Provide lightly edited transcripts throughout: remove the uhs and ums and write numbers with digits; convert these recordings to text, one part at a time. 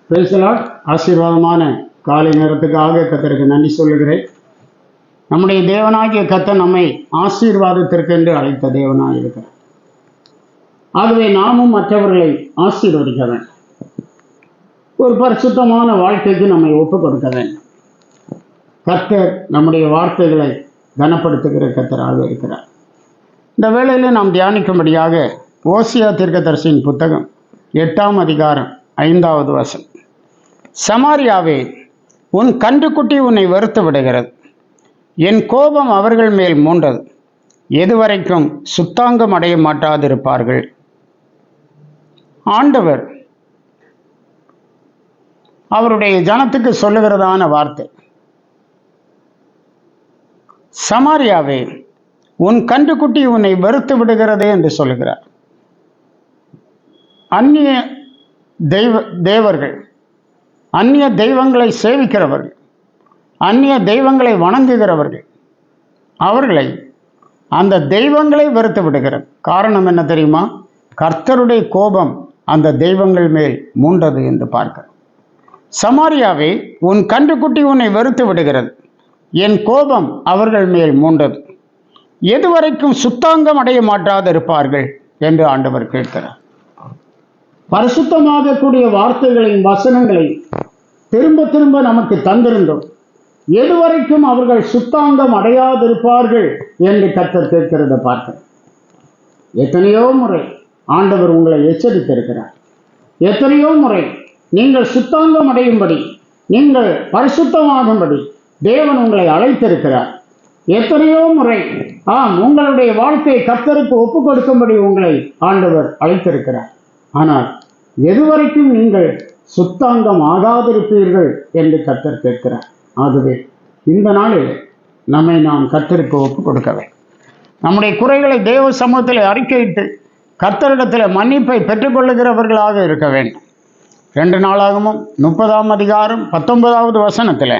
Praise the Lord. ஆசீர்வாதமான காலை நேரத்துக்காக கர்த்தருக்கு நன்றி சொல்லுகிறேன். நம்முடைய தேவனாகிய கர்த்தர் நம்மை ஆசீர்வாதத்திற்கு என்று அழைத்த தேவனாக இருக்கிறார். ஆகவே நாமும் மற்றவர்களை ஆசீர்வதிக்க வேண்டும். ஒரு பரிசுத்தமான வாழ்க்கைக்கு நம்மை ஒப்புக் கொடுக்க வேண்டும். கர்த்தர் நம்முடைய வார்த்தைகளை கனப்படுத்துகிற கர்த்தராக இருக்கிறார். இந்த வேளையில் நாம் தியானிக்கும்படியாக ஓசியா தீர்க்கதரிசியின் புத்தகம் 8ஆம் அதிகாரம் 5வது வசனம். சமாரியாவே, உன் கன்றுக்குட்டி உன்னை வெறுத்து விடுகிறது, என் கோபம் அவர்கள் மேல் மூண்டது, எதுவரைக்கும் சுத்தாங்கம் அடைய மாட்டாதிருப்பார்கள். ஆண்டவர் அவருடைய ஜனத்துக்கு சொல்லுகிறதான வார்த்தை, சமாரியாவே, உன் கன்றுக்குட்டி உன்னை வெறுத்து விடுகிறதே என்று சொல்லுகிறார். அந்நிய தேவர்கள், அந்நிய தெய்வங்களை சேவிக்கிறவர்கள், அந்நிய தெய்வங்களை வணங்குகிறவர்கள், அவர்களை அந்த தெய்வங்களை வெறுத்து விடுகிறது. காரணம் என்ன தெரியுமா? கர்த்தருடைய கோபம் அந்த தெய்வங்கள் மேல் மூண்டது என்று பார்க்கிறோம். சமாரியாவே, உன் கன்றுக்குட்டி உன்னை வெறுத்து விடுகிறது, என் கோபம் அவர்கள் மேல் மூண்டது, எதுவரைக்கும் சுத்தாங்கம் அடைய மாட்டாதிருப்பார்கள் என்று ஆண்டவர் கேட்கிறார். பரிசுத்தமாகக்கூடிய வார்த்தைகளையும் வசனங்களையும் திரும்ப திரும்ப நமக்கு தந்திருந்தோம். எதுவரைக்கும் அவர்கள் சுத்தாங்கம் அடையாதிருப்பார்கள் என்று கர்த்தர் கேட்கிறத பார்க்கிறேன். எத்தனையோ முறை ஆண்டவர் உங்களை எச்சரித்திருக்கிறார். எத்தனையோ முறை நீங்கள் சுத்தாங்கம் அடையும்படி, நீங்கள் பரிசுத்தமாகும்படி தேவன் உங்களை அழைத்திருக்கிறார். எத்தனையோ முறை உங்களுடைய வாழ்க்கையை கர்த்தருக்கு ஒப்புக் கொடுக்கும்படி உங்களை ஆண்டவர் அழைத்திருக்கிறார். ஆனால் எதுவரைக்கும் நீங்கள் சுத்தாங்கம் ஆகாதிருப்பீர்கள் என்று கர்த்தர் கேட்கிறார். ஆகவே இந்த நாளில் நம்மை நாம் கர்த்தருக்கு ஒப்புக் கொடுக்கவே, நம்முடைய குறைகளை தேவ சமூகத்தில் அறிக்கையிட்டு கர்த்தரிடத்தில் மன்னிப்பை பெற்றுக்கொள்ளுகிறவர்களாக இருக்க வேண்டும். 2 நாளாகமும் 30ஆம் அதிகாரம் 19வது வசனத்தில்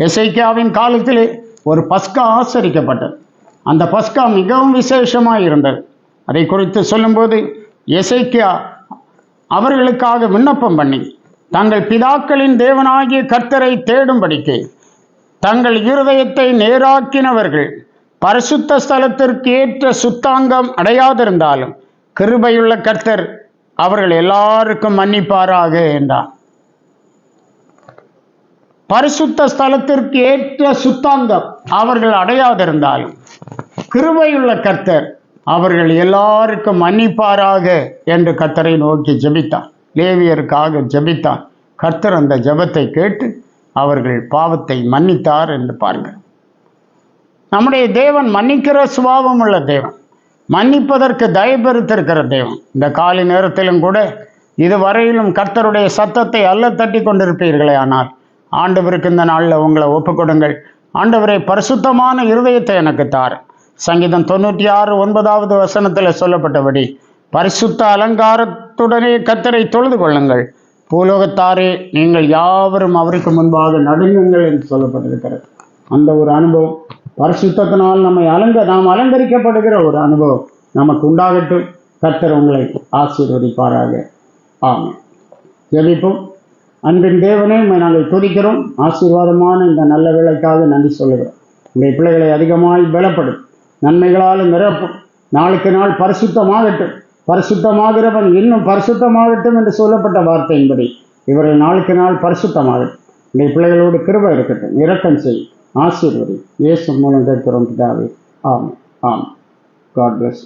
எசேக்கியாவின் காலத்திலே ஒரு பஸ்கா ஆசரிக்கப்பட்டது. அந்த பஸ்கா மிகவும் விசேஷமாக இருந்தது. அதை குறித்து சொல்லும்போது, எசேக்கியா அவர்களுக்காக விண்ணப்பம் பண்ணி தங்கள் பிதாக்களின் தேவனாகிய கர்த்தரை தேடும்படிக்கு தங்கள் இருதயத்தை நேராக்கினவர்கள் பரிசுத்த ஸ்தலத்திற்கு ஏற்ற சுத்தாங்கம் அடையாதிருந்தாலும் கிருபையுள்ள கர்த்தர் அவர்கள் எல்லாருக்கும் மன்னிப்பாராக என்றார். பரிசுத்த ஸ்தலத்திற்கு ஏற்ற சுத்தாங்கம் அவர்கள் அடையாதிருந்தாலும் கிருபையுள்ள கர்த்தர் அவர்கள் எல்லாருக்கும் மன்னிப்பாராக என்று கர்த்தரை நோக்கி ஜெபித்தான். லேவியருக்காக ஜெபித்தான். கர்த்தர் அந்த ஜெபத்தை கேட்டு அவர்கள் பாவத்தை மன்னித்தார் என்று பாருங்கள். நம்முடைய தேவன் மன்னிக்கிற சுபாவம் உள்ள தேவன், மன்னிப்பதற்கு தயபெருத்திருக்கிற தேவன். இந்த காலை நேரத்திலும் கூட இதுவரையிலும் கர்த்தருடைய சத்தத்தை அல்ல தட்டி கொண்டிருப்பீர்களே, ஆனால் ஆண்டவருக்கு இந்த நாளில் உங்களை ஒப்புக்கொடுங்கள். ஆண்டவரை பரிசுத்தமான இருதயத்தை எனக்கு தார். சங்கீதம் 96:9வது வசனத்தில் சொல்லப்பட்டபடி பரிசுத்த அலங்காரத்துடனே கர்த்தரை தொழுது கொள்ளுங்கள், பூலோகத்தாரே நீங்கள் யாவரும் அவருக்கு முன்பாக நடுங்குங்கள் என்று சொல்லப்பட்டிருக்கிறது. அந்த ஒரு அனுபவம் பரிசுத்தத்தினால் நாம் அலங்கரிக்கப்படுகிற ஒரு அனுபவம் நமக்கு உண்டாகட்டும். கர்த்தர் உங்களை ஆசீர்வதிப்பாராக. ஆமென். ஜெபிப்போம். அன்பின் தேவனே, நாங்கள் துதிக்கிறோம். ஆசீர்வாதமான இந்த நல்ல வேளைக்காக நன்றி சொல்லுகிறோம். உங்களுடைய பிள்ளைகளை அதிகமாய் பலப்படும், நன்மைகளால் நிரப்பும். நாளுக்கு நாள் பரிசுத்தமாகட்டும், பரிசுத்தமாகிறவன் இன்னும் பரிசுத்தமாகட்டும் என்று சொல்லப்பட்ட வார்த்தையின்படி இவர்கள் நாளுக்கு நாள் பரிசுத்தமாகட்டும். உங்களுடைய பிள்ளைகளோடு கிருபை இருக்கட்டும், இரக்கம் செய், ஆசீர்வதி. இயேசு மூலம் கேட்கிறோம் பிதாவே. ஆமென். ஆமென். God plus.